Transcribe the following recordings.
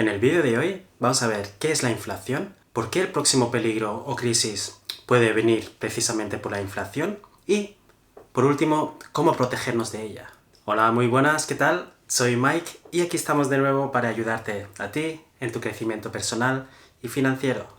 En el vídeo de hoy vamos a ver qué es la inflación, por qué el próximo peligro o crisis puede venir precisamente por la inflación y, por último, cómo protegernos de ella. Hola, muy buenas, ¿qué tal? Soy Mike y aquí estamos de nuevo para ayudarte a ti en tu crecimiento personal y financiero.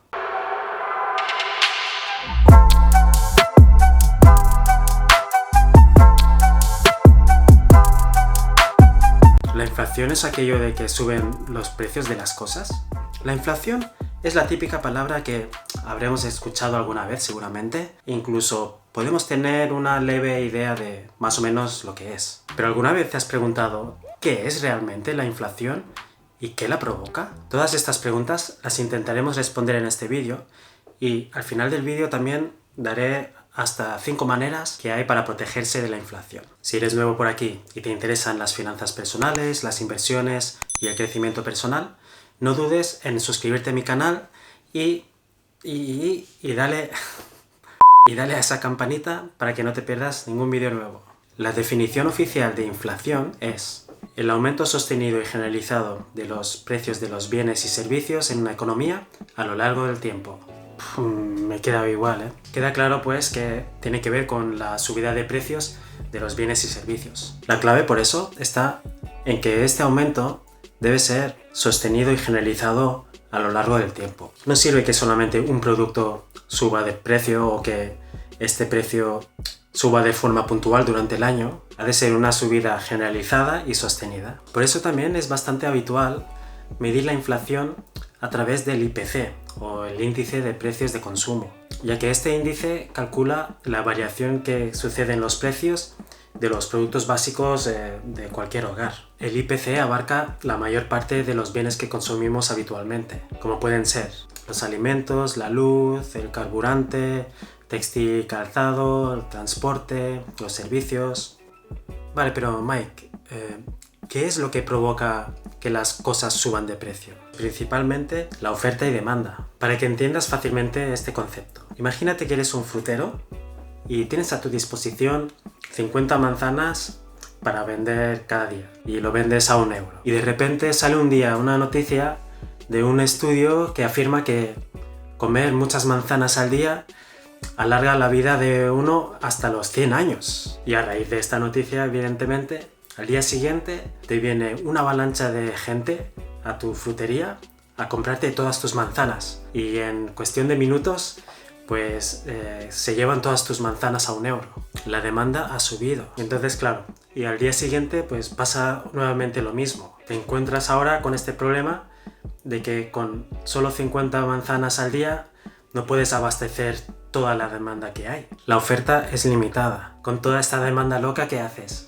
¿La inflación es aquello de que suben los precios de las cosas? La inflación es la típica palabra que habremos escuchado alguna vez seguramente, incluso podemos tener una leve idea de más o menos lo que es. Pero ¿alguna vez te has preguntado qué es realmente la inflación y qué la provoca? Todas estas preguntas las intentaremos responder en este vídeo y al final del vídeo también daré hasta 5 maneras que hay para protegerse de la inflación. Si eres nuevo por aquí y te interesan las finanzas personales, las inversiones y el crecimiento personal, no dudes en suscribirte a mi canal y dale a esa campanita para que no te pierdas ningún vídeo nuevo. La definición oficial de inflación es el aumento sostenido y generalizado de los precios de los bienes y servicios en una economía a lo largo del tiempo. Me he quedado igual, ¿eh? Queda claro pues que tiene que ver con la subida de precios de los bienes y servicios. La clave por eso está en que este aumento debe ser sostenido y generalizado a lo largo del tiempo. No sirve que solamente un producto suba de precio o que este precio suba de forma puntual durante el año. Ha de ser una subida generalizada y sostenida. Por eso también es bastante habitual medir la inflación a través del IPC o el índice de precios de consumo, ya que este índice calcula la variación que sucede en los precios de los productos básicos de cualquier hogar. El IPC abarca la mayor parte de los bienes que consumimos habitualmente, como pueden ser los alimentos, la luz, el carburante, textil y calzado, el transporte, los servicios. Vale, pero Mike, ¿qué es lo que provoca que las cosas suban de precio? Principalmente la oferta y demanda. Para que entiendas fácilmente este concepto, imagínate que eres un frutero y tienes a tu disposición 50 manzanas para vender cada día y lo vendes a 1 euro. Y de repente sale un día una noticia de un estudio que afirma que comer muchas manzanas al día alarga la vida de uno hasta los 100 años. Y a raíz de esta noticia, evidentemente, al día siguiente te viene una avalancha de gente a tu frutería a comprarte todas tus manzanas y en cuestión de minutos pues se llevan todas tus manzanas a 1 euro. La demanda ha subido. Entonces, claro, y al día siguiente pues pasa nuevamente lo mismo. Te encuentras ahora con este problema de que con solo 50 manzanas al día no puedes abastecer toda la demanda que hay. La oferta es limitada. Con toda esta demanda loca, ¿qué haces?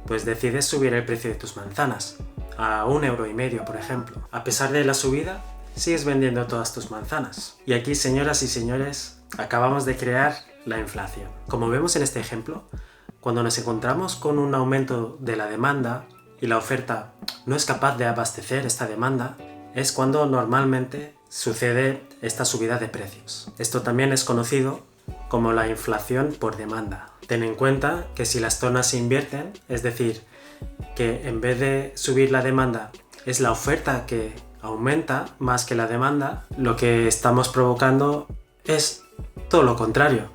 Pues decides subir el precio de tus manzanas a 1,5 €, por ejemplo. A pesar de la subida, sigues vendiendo todas tus manzanas. Y aquí, señoras y señores, acabamos de crear la inflación. Como vemos en este ejemplo, cuando nos encontramos con un aumento de la demanda y la oferta no es capaz de abastecer esta demanda, es cuando normalmente sucede esta subida de precios. Esto también es conocido como la inflación por demanda. Ten en cuenta que si las tornas se invierten, es decir, que en vez de subir la demanda es la oferta que aumenta más que la demanda, lo que estamos provocando es todo lo contrario,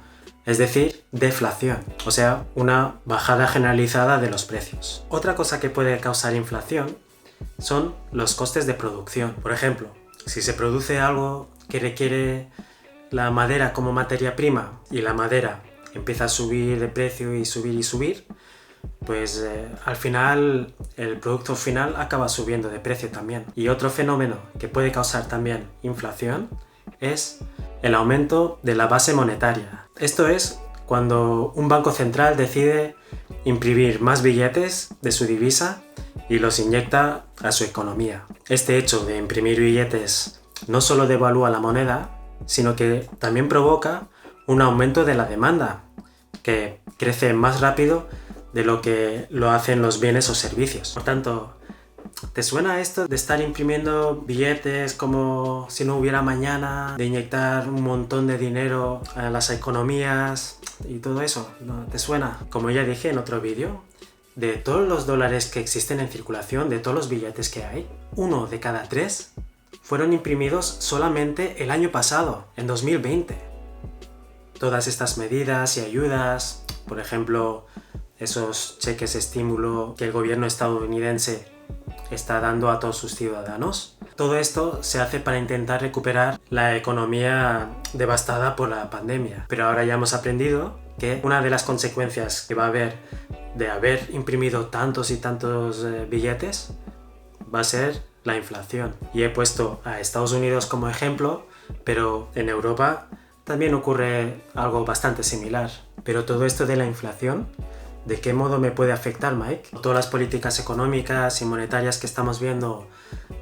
es decir, deflación, o sea, una bajada generalizada de los precios. Otra cosa que puede causar inflación son los costes de producción. Por ejemplo, si se produce algo que requiere la madera como materia prima y la madera empieza a subir de precio y subir, pues al final el producto final acaba subiendo de precio también. Y otro fenómeno que puede causar también inflación es el aumento de la base monetaria. Esto es cuando un banco central decide imprimir más billetes de su divisa y los inyecta a su economía. Este hecho de imprimir billetes no solo devalúa la moneda, sino que también provoca un aumento de la demanda, que crece más rápido de lo que lo hacen los bienes o servicios. Por tanto, ¿te suena esto de estar imprimiendo billetes como si no hubiera mañana, de inyectar un montón de dinero a las economías y todo eso? ¿No te suena? Como ya dije en otro vídeo, de todos los dólares que existen en circulación, de todos los billetes que hay, 1 de cada 3 fueron imprimidos solamente el año pasado, en 2020. Todas estas medidas y ayudas, por ejemplo, esos cheques de estímulo que el gobierno estadounidense está dando a todos sus ciudadanos, todo esto se hace para intentar recuperar la economía devastada por la pandemia. Pero ahora ya hemos aprendido que una de las consecuencias que va a haber de haber imprimido tantos y tantos billetes va a ser la inflación. Y he puesto a Estados Unidos como ejemplo, pero en Europa también ocurre algo bastante similar. Pero todo esto de la inflación, ¿de qué modo me puede afectar, Mike? Todas las políticas económicas y monetarias que estamos viendo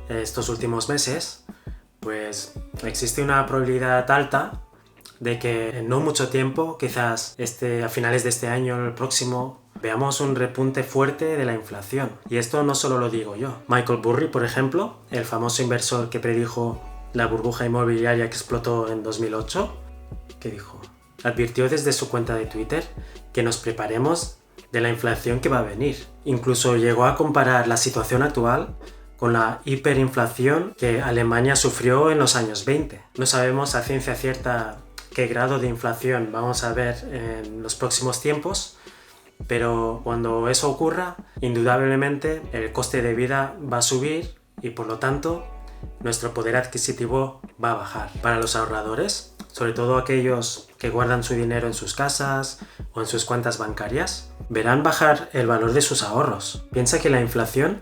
estos últimos meses, pues existe una probabilidad alta de que en no mucho tiempo, quizás a finales de este año o el próximo, veamos un repunte fuerte de la inflación. Y esto no solo lo digo yo. Michael Burry, por ejemplo, el famoso inversor que predijo la burbuja inmobiliaria que explotó en 2008, ¿qué dijo? Advirtió desde su cuenta de Twitter que nos preparemos de la inflación que va a venir. Incluso llegó a comparar la situación actual con la hiperinflación que Alemania sufrió en los años 20. No sabemos a ciencia cierta qué grado de inflación vamos a ver en los próximos tiempos, pero cuando eso ocurra, indudablemente el coste de vida va a subir y por lo tanto nuestro poder adquisitivo va a bajar. Para los ahorradores, sobre todo aquellos que guardan su dinero en sus casas o en sus cuentas bancarias, verán bajar el valor de sus ahorros. Piensa que la inflación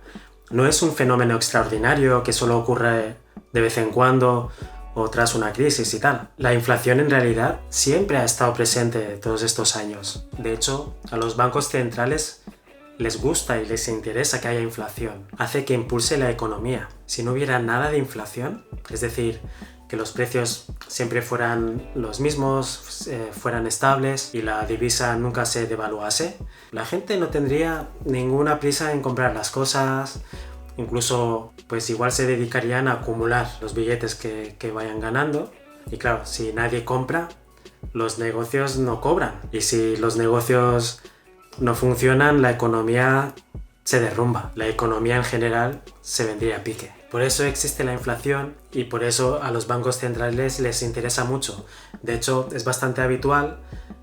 no es un fenómeno extraordinario que solo ocurre de vez en cuando o tras una crisis y tal. La inflación en realidad siempre ha estado presente todos estos años. De hecho, a los bancos centrales les gusta y les interesa que haya inflación. Hace que impulse la economía. Si no hubiera nada de inflación, es decir, que los precios siempre fueran los mismos, fueran estables y la divisa nunca se devaluase, la gente no tendría ninguna prisa en comprar las cosas, incluso pues igual se dedicarían a acumular los billetes que vayan ganando. Y claro, si nadie compra, los negocios no cobran. Y si los negocios no funcionan, la economía se derrumba. La economía en general se vendría a pique. Por eso existe la inflación y por eso a los bancos centrales les interesa mucho. De hecho, es bastante habitual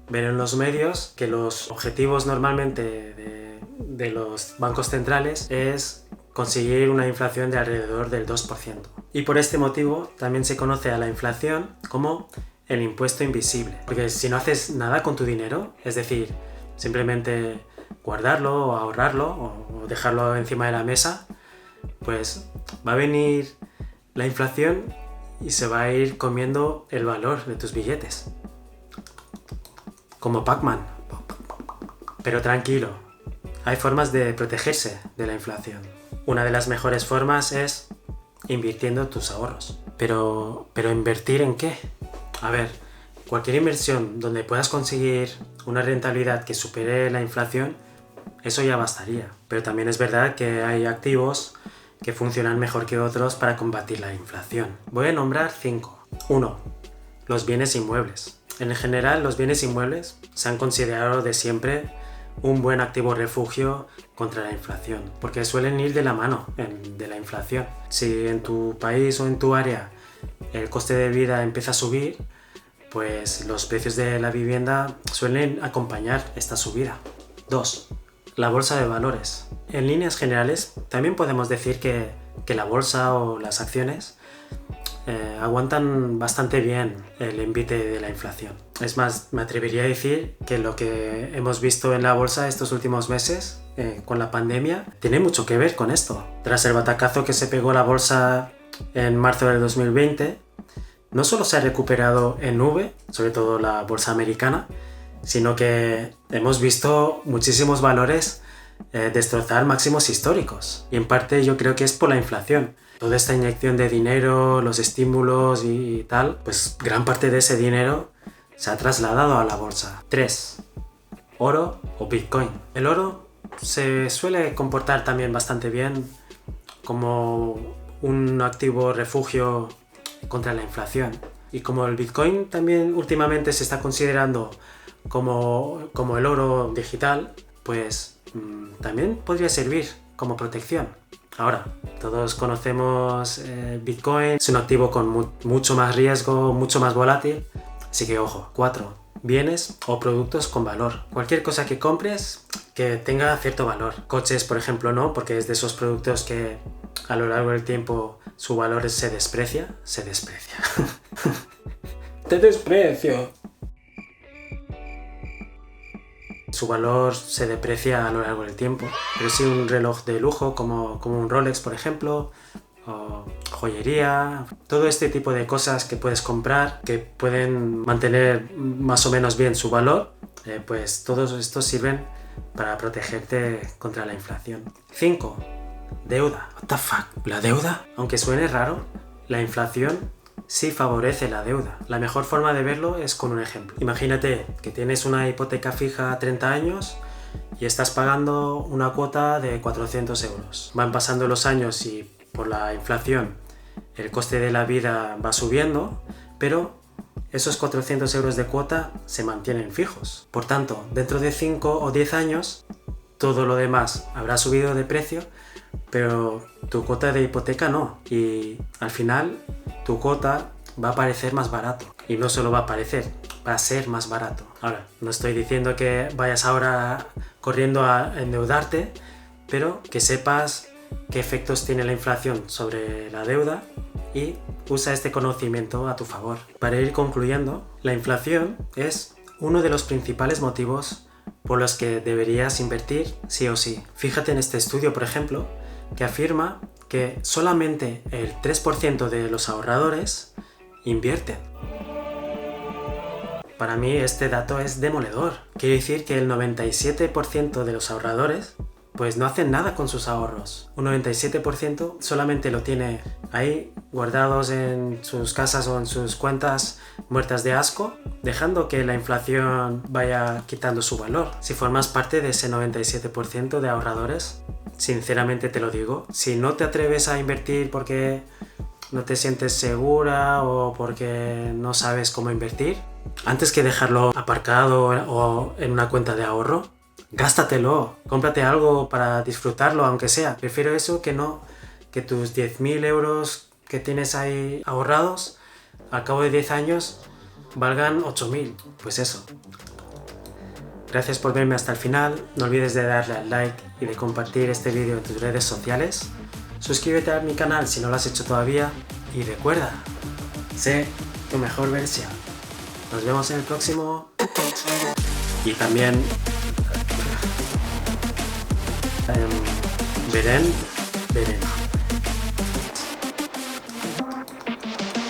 ver en los medios que los objetivos normalmente de los bancos centrales es conseguir una inflación de alrededor del 2%. Y por este motivo también se conoce a la inflación como el impuesto invisible. Porque si no haces nada con tu dinero, es decir, simplemente guardarlo o ahorrarlo o dejarlo encima de la mesa, pues va a venir la inflación y se va a ir comiendo el valor de tus billetes. Como Pac-Man. Pero tranquilo, hay formas de protegerse de la inflación. Una de las mejores formas es invirtiendo tus ahorros. ¿Pero invertir en qué? A ver, cualquier inversión donde puedas conseguir una rentabilidad que supere la inflación, eso ya bastaría. Pero también es verdad que hay activos que funcionan mejor que otros para combatir la inflación. Voy a nombrar 5. 1. Los bienes inmuebles. En general, los bienes inmuebles se han considerado de siempre un buen activo refugio contra la inflación, porque suelen ir de la mano de la inflación. Si en tu país o en tu área el coste de vida empieza a subir, pues los precios de la vivienda suelen acompañar esta subida. 2. La bolsa de valores. En líneas generales, también podemos decir que la bolsa o las acciones aguantan bastante bien el envite de la inflación. Es más, me atrevería a decir que lo que hemos visto en la bolsa estos últimos meses con la pandemia tiene mucho que ver con esto. Tras el batacazo que se pegó la bolsa en marzo del 2020, no solo se ha recuperado en V, sobre todo la bolsa americana, sino que hemos visto muchísimos valores destrozar máximos históricos. Y en parte yo creo que es por la inflación. Toda esta inyección de dinero, los estímulos y tal, pues gran parte de ese dinero se ha trasladado a la bolsa. 3. Oro o Bitcoin. El oro se suele comportar también bastante bien como un activo refugio contra la inflación. Y como el Bitcoin también últimamente se está considerando como el oro digital, pues también podría servir como protección. Ahora, todos conocemos Bitcoin, es un activo con mucho más riesgo, mucho más volátil, así que ojo. 4. Bienes o productos con valor. Cualquier cosa que compres que tenga cierto valor. Coches, por ejemplo, no, porque es de esos productos que a lo largo del tiempo su valor se desprecia. Se desprecia. ¡Te desprecio! Su valor se deprecia a lo largo del tiempo. Pero si un reloj de lujo como un Rolex, por ejemplo, o joyería, todo este tipo de cosas que puedes comprar que pueden mantener más o menos bien su valor, pues todos estos sirven para protegerte contra la inflación. 5. Deuda. What the fuck? ¿La deuda? Aunque suene raro, la inflación sí favorece la deuda. La mejor forma de verlo es con un ejemplo. Imagínate que tienes una hipoteca fija a 30 años y estás pagando una cuota de 400 euros. Van pasando los años y por la inflación el coste de la vida va subiendo, pero esos 400 euros de cuota se mantienen fijos. Por tanto, dentro de 5 o 10 años, todo lo demás habrá subido de precio, pero tu cuota de hipoteca no. Y al final, tu cuota va a parecer más barato. Y no solo va a parecer, va a ser más barato. Ahora, no estoy diciendo que vayas ahora corriendo a endeudarte, pero que sepas qué efectos tiene la inflación sobre la deuda y usa este conocimiento a tu favor. Para ir concluyendo, la inflación es uno de los principales motivos por los que deberías invertir sí o sí. Fíjate en este estudio, por ejemplo, que afirma que solamente el 3% de los ahorradores invierten. Para mí este dato es demoledor. Quiere decir que el 97% de los ahorradores pues no hacen nada con sus ahorros. Un 97% solamente lo tiene ahí guardados en sus casas o en sus cuentas muertas de asco, dejando que la inflación vaya quitando su valor. Si formas parte de ese 97% de ahorradores, sinceramente te lo digo, si no te atreves a invertir porque no te sientes segura o porque no sabes cómo invertir, antes que dejarlo aparcado o en una cuenta de ahorro, gástatelo, cómprate algo para disfrutarlo, aunque sea. Prefiero eso que no que tus 10.000 euros que tienes ahí ahorrados al cabo de 10 años valgan 8.000. Pues eso. Gracias por verme hasta el final. No olvides de darle al like y de compartir este vídeo en tus redes sociales. Suscríbete a mi canal si no lo has hecho todavía. Y recuerda, sé tu mejor versión. Nos vemos en el próximo. Y también Beren.